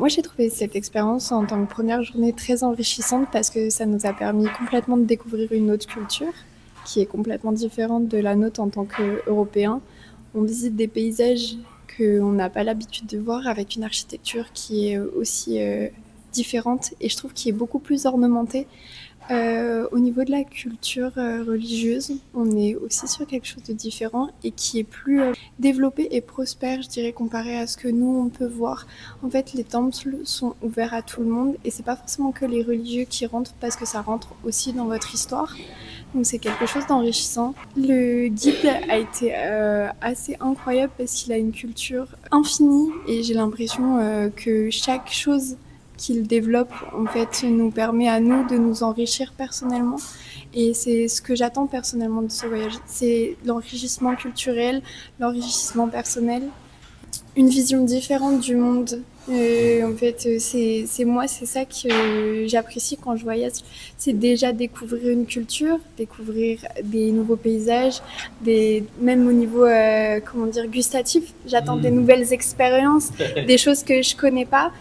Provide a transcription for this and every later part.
Moi, j'ai trouvé cette expérience en tant que première journée très enrichissante parce que ça nous a permis complètement de découvrir une autre culture qui est complètement différente de la nôtre en tant qu'Européens. On visite des paysages qu'on n'a pas l'habitude de voir avec une architecture qui est aussi différente et je trouve qui est beaucoup plus ornementée. Au niveau de la culture religieuse, on est aussi sur quelque chose de différent et qui est plus développé et prospère, je dirais, comparé à ce que nous, on peut voir. En fait, les temples sont ouverts à tout le monde et c'est pas forcément que les religieux qui rentrent parce que ça rentre aussi dans votre histoire. Donc c'est quelque chose d'enrichissant. Le guide a été assez incroyable parce qu'il a une culture infinie et j'ai l'impression que chaque chose qu'il développe en fait nous permet à nous de nous enrichir personnellement et c'est ce que j'attends personnellement de ce voyage, c'est l'enrichissement culturel, l'enrichissement personnel, une vision différente du monde. En fait, c'est moi, c'est ça que j'apprécie quand je voyage. C'est déjà découvrir une culture, découvrir des nouveaux paysages, même au niveau, comment dire, gustatif. J'attends des nouvelles expériences, des choses que je connais pas.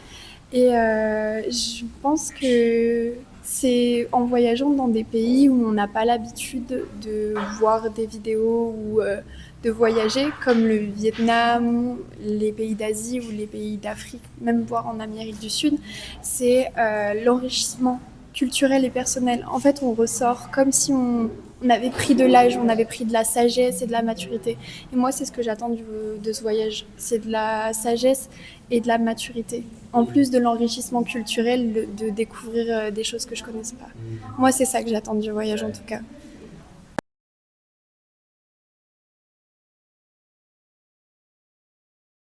Et je pense que c'est en voyageant dans des pays où on n'a pas l'habitude de voir des vidéos ou de voyager, comme le Vietnam, les pays d'Asie ou les pays d'Afrique, même voire en Amérique du Sud, c'est l'enrichissement culturel et personnel. En fait, on ressort comme si on avait pris de l'âge, on avait pris de la sagesse et de la maturité. Et moi, c'est ce que j'attends de ce voyage. C'est de la sagesse et de la maturité. En plus de l'enrichissement culturel, de découvrir des choses que je ne connaissais pas. Moi, c'est ça que j'attends du voyage en tout cas.